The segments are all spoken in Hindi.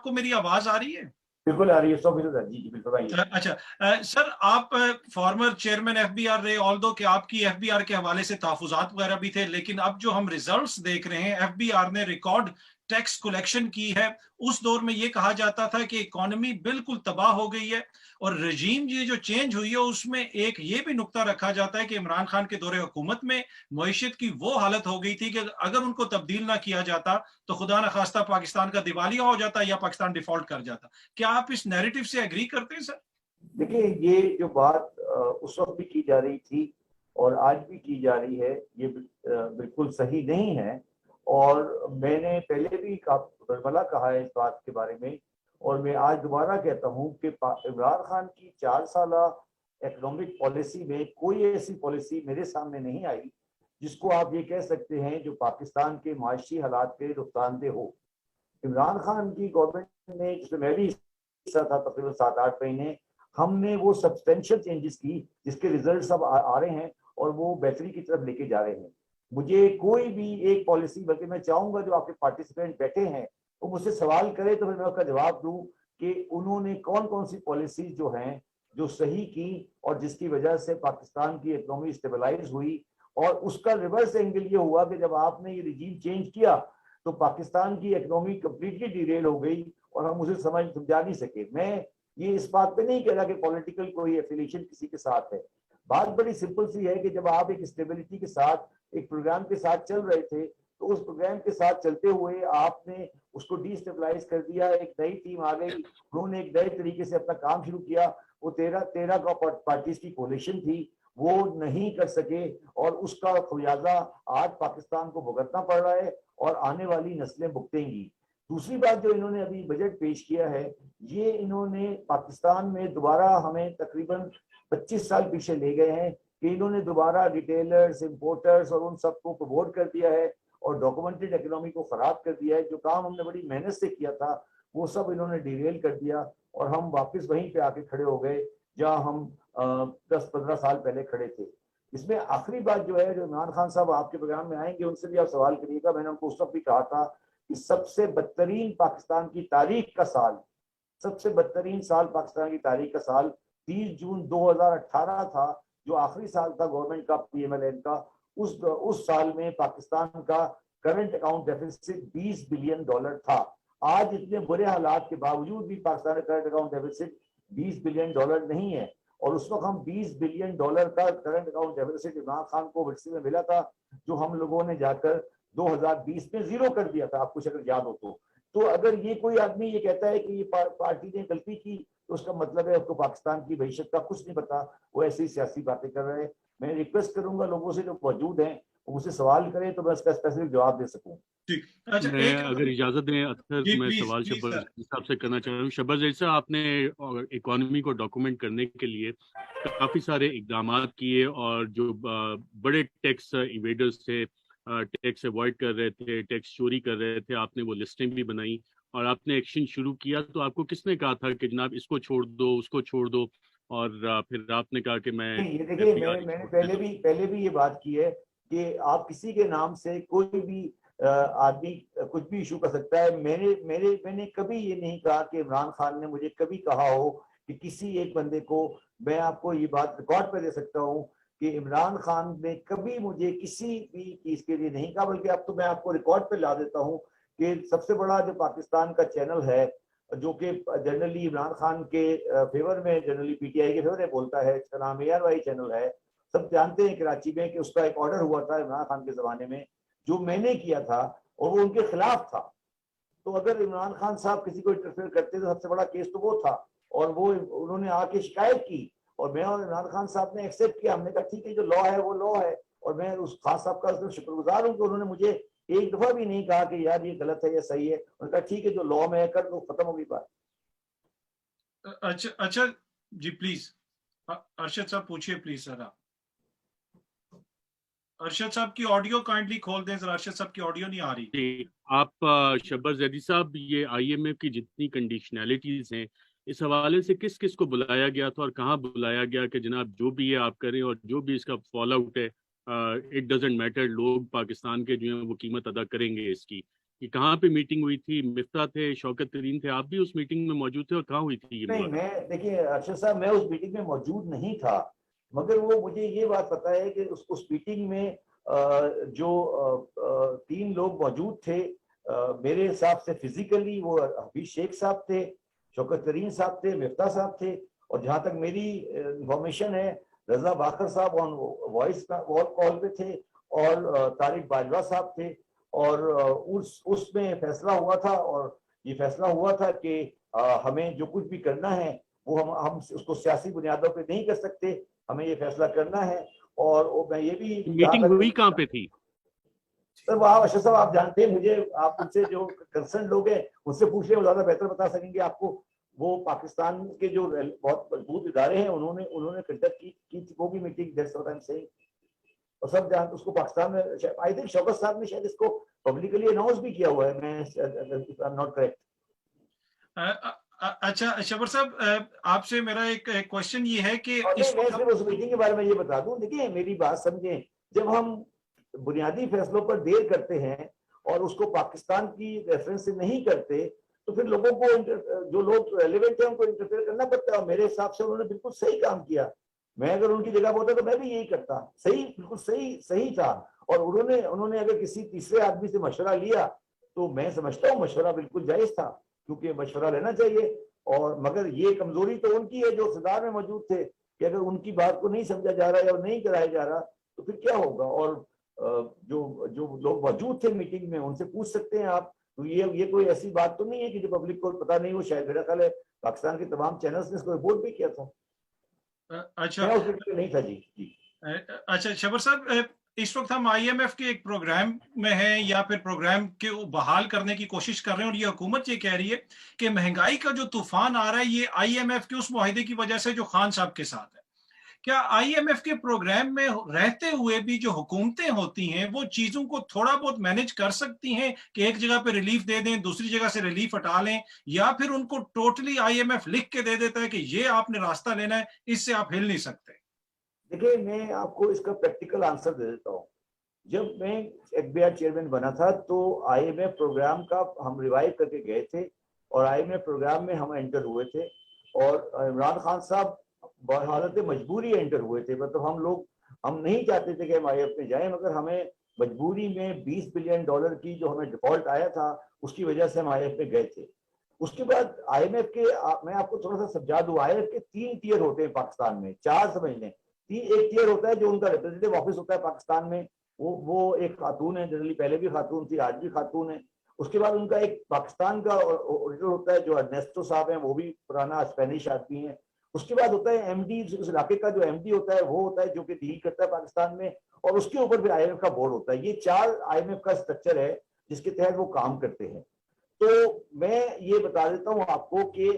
आपको मेरी आवाज आ रही है? बिल्कुल आ रही है, 100% जी जी बिल्कुल भाई। अच्छा, सर आप फॉर्मर चेयरमैन एफबीआर रहे, ऑल्दो कि आपकी एफबीआर के हवाले से तहफुजात वगैरह भी थे, लेकिन अब जो हम रिजल्ट्स देख रहे हैं, एफबीआर ने रिकॉर्ड टैक्स कलेक्शन की है। उस दौर में ये कहा जाता था कि इकोनॉमी बिल्कुल तबाह हो गई है, और रजीम ये जो चेंज हुई है उसमें एक ये भी नुक्ता रखा जाता है कि इमरान खान के दौरे हुकूमत में मईशत की वो हालत हो गई थी कि अगर उनको तब्दील ना किया जाता तो खुदा न खास्ता पाकिस्तान का दिवालिया हो जाता या पाकिस्तान डिफॉल्ट कर जाता। क्या आप इस नैरेटिव से एग्री करते हैं सर? देखिए, ये जो बात उस वक्त भी की जा रही थी और आज भी की जा रही है, ये बिल्कुल सही नहीं है। और मैंने पहले भी बरबला कहा है इस बात के बारे में, और मैं आज दोबारा कहता हूँ कि इमरान खान की 4 साल इकोनॉमिक पॉलिसी में कोई ऐसी पॉलिसी मेरे सामने नहीं आई जिसको आप ये कह सकते हैं जो पाकिस्तान के माशी हालात के नुकसानदेह हो। इमरान खान की गवर्नमेंट ने, जिसमें मैं भी हिस्सा था तकरीबन 7-8 महीने, हमने वो सब्सटेंशियल चेंजेस की जिसके रिजल्ट अब आ रहे हैं और वो बेहतरी की तरफ लेके जा रहे हैं। मुझे कोई भी एक पॉलिसी, बल्कि मैं चाहूंगा जो आपके पार्टिसिपेंट बैठे हैं वो मुझसे सवाल करे तो फिर मैं उसका जवाब दूं कि उन्होंने कौन कौन सी पॉलिसीज जो हैं जो सही की और जिसकी वजह से पाकिस्तान की इकोनॉमी स्टेबलाइज हुई। और उसका रिवर्स एंगल ये हुआ कि जब आपने ये रिजीम चेंज किया तो पाकिस्तान की इकोनॉमी कंप्लीटली डिरेल हो गई और हम उसे समझा नहीं सके। मैं ये इस बात पे नहीं कह रहा कि पॉलिटिकल कोई एफिलिएशन किसी के साथ है। बात बड़ी सिंपल सी है कि जब आप एक स्टेबिलिटी के साथ एक प्रोग्राम के साथ चल रहे थे तो उस प्रोग्राम के साथ चलते हुए आपने उसको डिस्टेबलाइज कर दिया। एक नई टीम आ गई, उन्होंने एक नए तरीके से अपना काम शुरू किया। वो 13 का पार्टीज की कोलिशन थी, वो नहीं कर सके और उसका खमियाजा आज पाकिस्तान को भुगतना पड़ रहा है और आने वाली नस्लें भुगतेंगी। दूसरी बात जो इन्होंने अभी बजट पेश किया है, ये इन्होंने पाकिस्तान में दोबारा हमें तकरीबन 25 साल पीछे ले गए हैं कि इन्होंने दोबारा रिटेलर्स, इंपोर्टर्स और उन सबको प्रमोट कर दिया है और डॉक्यूमेंटेड इकोनॉमी को खराब कर दिया है। जो काम हमने बड़ी मेहनत से किया था वो सब इन्होंने डिरेल कर दिया और हम वापस वहीं पे आके खड़े हो गए जहां हम 10-15 साल पहले खड़े थे। इसमें आखिरी बात जो है, जो इमरान खान साहब आपके प्रोग्राम में आएंगे उनसे भी आप सवाल करिएगा। मैंने उनको उस वक्त भी कहा था कि सबसे बदतरीन पाकिस्तान की तारीख का साल, सबसे बदतरीन साल पाकिस्तान की तारीख का साल 30 जून 2018 था, जो आखिरी साल था गवर्नमेंट का, पीएमएलएन का। उस साल में पाकिस्तान का करंट अकाउंट डेफिसिट $20 बिलियन था। आज इतने बुरे हालात के बावजूद भी पाकिस्तान का करंट अकाउंट डेफिसिट $20 बिलियन नहीं है। और उस वक्त हम $20 बिलियन का current account deficit Imran Khan को विरसे में मिला था, जो हम लोगों ने जाकर 2020 में जीरो कर दिया था, आपको शायद याद हो तो अगर ये कोई आदमी ये कहता है कि ये पार्टी ने गलती की तो उसका मतलब है उसको पाकिस्तान की भविष्य का कुछ नहीं पता, वो ऐसी सियासी बातें कर रहे हैं। मैं रिक्वेस्ट करूंगा लोगों से जो मौजूद हैं वो मुझसे सवाल करें तो मैं उसका स्पेसिफिक जवाब दे सकूं। ठीक, अच्छा मैं एक, अगर इजाजत दें अख्तर, जी मैं प्लीज सवाल प्लीज शहबाज सर। साहब से करना चाह रहा हूँ। शहबाज साहब, आपने इकोनॉमी को डॉक्यूमेंट करने के लिए काफी सारे इकदाम किए और जो बड़े टैक्स इवेडर्स थे, टैक्स अवॉइड कर रहे थे, टैक्स चोरी कर रहे थे, आपने वो लिस्टें भी बनाई और आपने एक्शन शुरू किया। तो आपको किसने कहा था कि जनाब इसको छोड़ दो, उसको छोड़ दो, और फिर आपने कहा कि मैं ये देखिए, एफबीआर ही मैंने छोड़ देता हूँ? पहले भी ये बात की है कि आप किसी के नाम से कोई भी आदमी कुछ भी इशू कर सकता है। मैंने कभी ये नहीं कहा कि इमरान खान ने मुझे कभी कहा हो कि किसी एक बंदे को, मैं आपको ये बात रिकॉर्ड पे दे सकता हूँ कि इमरान खान ने कभी मुझे किसी भी चीज के लिए नहीं कहा। बल्कि अब तो मैं आपको रिकॉर्ड पे ला देता हूँ कि सबसे बड़ा जो पाकिस्तान का चैनल है, जो कि जनरली इमरान खान के फेवर में, जनरली पीटीआई के फेवर में बोलता है, इसका नाम ARY चैनल है। सब जानते हैं कराची में कि उसका एक ऑर्डर हुआ था इमरान खान के जमाने में जो मैंने किया था और वो उनके खिलाफ था। तो अगर इमरान खान साहब किसी को इंटरफेयर करते तो सबसे बड़ा केस तो वो था और वो उन्होंने आके शिकायत की और मैं और इमरान खान साहब ने एक्सेप्ट किया। हमने कहा ठीक है, जो लॉ है वो लॉ है। और मैं उस खान साहब का शुक्रगुजार हूँ कि उन्होंने मुझे एक दफा भी नहीं कहा कि यार ये गलत है या सही है। उन्होंने कहा ठीक है, जो लॉ में है कर दो, खत्म हो गई बात। अच्छा अच्छा, जी प्लीज अरशद साहब पूछिए प्लीज सर। आप अरशद साहब की ऑडियो काइंडली खोल दें जरा, अरशद साहब की ऑडियो नहीं आ रही। जी, आप शहबाज जैदी साहब, ये आईएमएफ की जितनी कंडीशनैलिटीज हैं, इस हवाले से किस किस को बुलाया गया था और कहाँ बुलाया गया कि जनाब जो भी ये आप करें और जो भी इसका फॉल आउट है, इट डजेंट मैटर, लोग पाकिस्तान के जो है वो कीमत अदा करेंगे इसकी। कि कहाँ पे मीटिंग हुई थी? मिफ्ता थे, शौकत तरीन थे, आप भी उस मीटिंग में मौजूद थे, और कहाँ हुई थी ये नहीं, मुलाकात? मैं देखिए अरशद साहब, मैं उस मीटिंग में मौजूद नहीं था, मगर वो मुझे ये बात पता है कि उस मीटिंग में जो 3 लोग मौजूद थे, मेरे हिसाब से फिजिकली वो हफीज शेख साहब थे, शौकत तरीन साहब थे, मिफ्ता साहब थे, और जहां तक मेरी इंफॉर्मेशन है, रजा बाकर साहब ऑन वॉइस कॉल पे थे, और तारिक बाजवा साहब थे, और उसमें फैसला हुआ था, और ये फैसला हुआ था कि हमें जो कुछ भी करना है वो हम उसको सियासी बुनियादों पे नहीं कर सकते, हमें ये फैसला करना है। और मैं ये भी कहा मीटिंग था हुई कि कहाँ पे थी? सर वहाँ अशरफ साहब आप जानते हैं, मुझे आप उनसे जो कंसर्न लोग हैं उनसे पूछ रहे, वो ज्यादा बेहतर बता सकेंगे आपको। वो पाकिस्तान के जो बहुत मजबूत इदारे हैं उन्होंने उन्होंने कंडक्ट की वो भी meeting, that's what I am saying. और सब जानते उसको पाकिस्तान में, आई थिंक शौकत साहब ने शायद इसको पब्लिकली अनाउंस भी किया हुआ है, मैं आई एम नॉट करेक्ट। अच्छा शबर साहब, आपसे मेरा एक क्वेश्चन ये है कि और इस नहीं, मैं वक्त सिर्फ उस मीटिंग के बारे में ये बता दूं, देखिए मेरी बात समझें, जब हम बुनियादी फैसलों पर देर करते हैं और उसको पाकिस्तान की रेफरेंस से नहीं करते, तो फिर लोगों को जो लोग रेलिवेंट है उनको इंटरफेयर करना पड़ता है, और मेरे हिसाब से उन्होंने बिल्कुल सही काम किया। मैं अगर उनकी जगह होता तो मैं भी यही करता, सही, बिल्कुल सही सही था। और उन्होंने उन्होंने अगर किसी तीसरे आदमी से मशवरा लिया तो मैं समझता हूँ मशवरा बिल्कुल जायज था, क्योंकि मशवरा लेना चाहिए। और मगर ये कमजोरी तो उनकी है जो सदार में मौजूद थे, कि अगर उनकी बात को नहीं समझा जा रहा है और नहीं कराया जा रहा तो फिर क्या होगा। और जो जो लोग मौजूद थे मीटिंग में उनसे पूछ सकते हैं आप। तो ये कोई ऐसी बात तो नहीं है कि जो पब्लिक को पता नहीं हो, शायद मेरा ख्याल है पाकिस्तान के तमाम चैनल्स ने इसको रिपोर्ट भी किया था। अच्छा मैं उस मीटिंग में नहीं था जी। अच्छा शबर साहब, इस वक्त हम आईएमएफ के एक प्रोग्राम में हैं या फिर प्रोग्राम के बहाल करने की कोशिश कर रहे हैं, और ये हुकूमत ये कह रही है कि महंगाई का जो तूफान आ रहा है ये आईएमएफ के उस मुआहदे की वजह से जो खान साहब के साथ है। क्या आईएमएफ के प्रोग्राम में रहते हुए भी जो हुकूमतें होती हैं वो चीजों को थोड़ा बहुत मैनेज कर सकती हैं कि एक जगह पे रिलीफ दे दें, दूसरी जगह से रिलीफ हटा लें, या फिर उनको टोटली आईएमएफ लिख के दे देता है कि ये आपने रास्ता लेना है, इससे आप हिल नहीं सकते? देखिए, मैं आपको इसका प्रैक्टिकल आंसर दे देता हूँ। जब मैं एफबीआर चेयरमैन बना था तो आईएमएफ प्रोग्राम का हम रिवाइव करके गए थे, और आईएमएफ प्रोग्राम में हम एंटर हुए थे, और इमरान खान साहब हालत मजबूरी एंटर हुए थे। मतलब हम नहीं चाहते थे कि हम आईएमएफ में जाएं, मगर हमें मजबूरी में $20 बिलियन की जो हमें डिफॉल्ट आया था उसकी वजह से हम आईएमएफ में गए थे। उसके बाद आईएमएफ के मैं आपको थोड़ा सा समझा दूं, आईएमएफ के 3 टियर होते हैं पाकिस्तान में, 4 समझ लें। एक टियर होता है जो उनका रिप्रेजेंटेटिव ऑफिस होता है पाकिस्तान में, वो एक खातून है, जनरली पहले भी खातून थी, आज भी खातून है। उसके बाद उनका एक पाकिस्तान का ऑडिटर होता है जो अर्नेस्टो साहब हैं, वो भी पुराना स्पेनिश आदमी है। उसके बाद होता है एमडी, उस इलाके का जो एमडी होता है वो होता है जो कि डील करता है पाकिस्तान में, और उसके ऊपर फिर आईएमएफ का बोर्ड होता है। ये 4 आईएमएफ का स्ट्रक्चर है जिसके तहत वो काम करते हैं। तो मैं ये बता देता हूँ आपको कि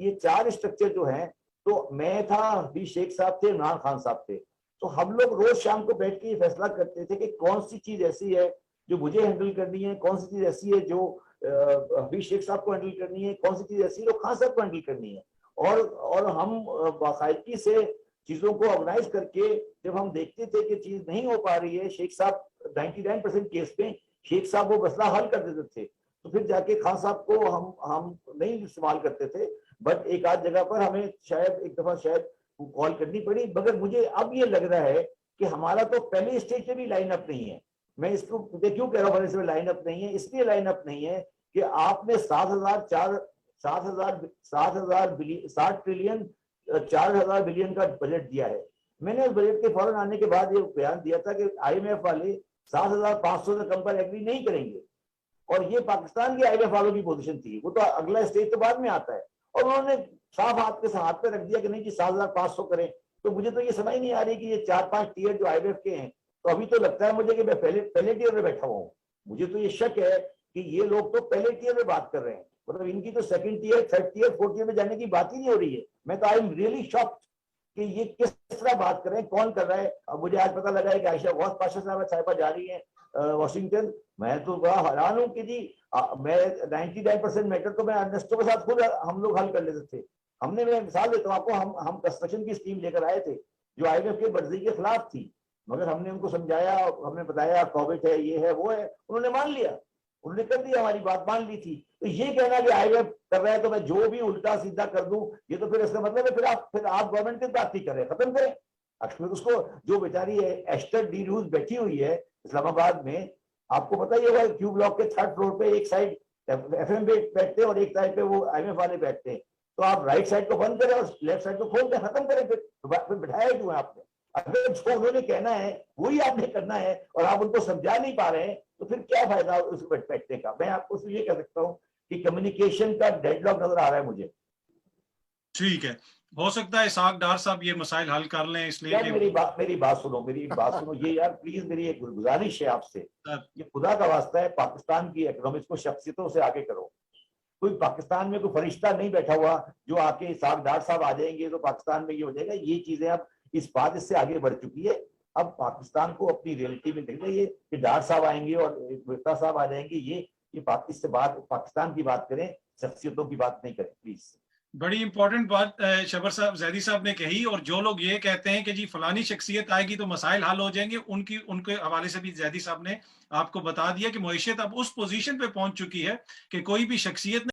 ये 4 स्ट्रक्चर जो हैं, तो मैं था, हफीज शेख साहब थे, इमरान खान साहब थे, तो हम लोग रोज शाम को बैठ के ये फैसला करते थे कि कौन सी चीज ऐसी है जो मुझे हैंडल करनी है, कौन सी चीज ऐसी है जो हफीज शेख साहब को हैंडल करनी है, कौन सी चीज ऐसी है जो खान साहब को हैंडल करनी है। और हम बाकायदगी से चीजों को ऑर्गेनाइज करके जब हम देखते थे कि चीज नहीं हो पा रही है, शेख साहब 99% केस में शेख साहब वो मसला हल कर देते थे, तो फिर जाके खान साहब को हम नहीं इस्तेमाल करते थे। बट एक आध जगह पर हमें शायद एक दफा शायद कॉल करनी पड़ी। मगर मुझे अब ये लग रहा है कि हमारा तो पहले स्टेज पे भी लाइन अप नहीं है। मैं इसको क्यों कह रहा हूँ लाइन अप नहीं है, इसलिए लाइन अप नहीं है कि आपने 60 ट्रिलियन 4000 बिलियन का बजट दिया है। मैंने उस बजट के फौरन आने के बाद ये बयान दिया था कि आईएमएफ वाले 7500 से कम पर एग्री नहीं करेंगे, और ये पाकिस्तान के आईएमएफ वालों की पोजीशन थी। वो तो अगला स्टेज तो बाद में आता है, और उन्होंने साफ हाथ पे रख दिया कि नहीं जी 7500 करें। तो मुझे तो ये समझ नहीं आ रही कि ये 4-5 टियर जो आईएमएफ के हैं, तो अभी तो लगता है मुझे कि मैं पहले टियर में बैठा हुआ हूँ। मुझे तो ये शक है कि ये लोग तो पहले टियर में बात कर रहे हैं, मतलब इनकी तो second tier, third tier, fourth tier में जाने की बात ही नहीं हो रही है। मैं तो आई एम रियली शॉक्ड कि ये किस तरह बात कर रहे हैं, कौन कर रहा है। अब मुझे आज पता लगा है कि आयशा गौस पाशा साहबा जा रही है वॉशिंगटन। मैं तो बड़ा हैरान हूँ कि जी मैं 99% मैटर तो मैं अर्नेस्टो के साथ खुद हम लोग हल कर लेते थे। मैं मिसाल देता हूँ आपको, हम कंस्ट्रक्शन की स्कीम लेकर आए थे जो आईएमएफ के मर्जी के खिलाफ थी, मगर हमने उनको समझाया, हमने बताया कोविड है, ये है, वो है, उन्होंने मान लिया। उन्होंने कर दिया, हमारी बात मान ली थी। तो ये कहना कि IMF कर रहा है तो मैं जो भी उल्टा सीधा कर दूं, ये तो फिर इसका मतलब है फिर आप गवर्नमेंट की बात ही करें, खत्म करें। अक्सर उसको जो बेचारी एस्टर डी न्यूज बैठी हुई है इस्लामाबाद में, आपको पता ही होगा क्यू ब्लॉक के 3rd फ्लोर पे एक साइड FM बैठते हैं और एक साइड पे वो IMF वाले बैठते हैं। तो आप राइट साइड को बंद करें और लेफ्ट साइड को खोल के खत्म करें, फिर बिठाया क्यों है आपने? अगर जो उन्होंने कहना है वही आपने करना है और आप उनको समझा नहीं पा रहे हैं, तो फिर क्या फायदा उसको बैठने का? मैं आपको ये कह सकता हूँ कि कम्युनिकेशन का डेडलॉक नजर आ रहा है मुझे। ठीक है, हो सकता है इसहाक डार साहब ये मसाइल हल कर लें, इसलिए यार कि मेरी बात सुनो ये यार प्लीज, मेरी एक गुजारिश है आपसे, ये खुदा का वास्ता है, पाकिस्तान की इकोनॉमिक्स को शख्सियतों से आगे करो। कोई पाकिस्तान में कोई फरिश्ता नहीं बैठा हुआ जो आके इसहाक डार साहब आ जाएंगे तो पाकिस्तान में ये हो जाएगा। ये चीजें अब इस बात इससे आगे बढ़ चुकी है। अब पाकिस्तान को अपनी रियलिटी में देखना, ये कि डार साहब आएंगे और मिर्जा साहब आ जाएंगे, ये इससे बात पाकिस्तान की बात करें, शख्सियतों की बात नहीं करें प्लीज। बड़ी इंपॉर्टेंट बात शबर साहब, जैदी साहब ने कही। और जो लोग ये कहते हैं कि जी फलानी शख्सियत आएगी तो मसाइल हल हो जाएंगे, उनके हवाले से भी जैदी साहब ने आपको बता दिया कि मईशत अब उस पोजीशन पे पहुंच चुकी है कि कोई भी शख्सियत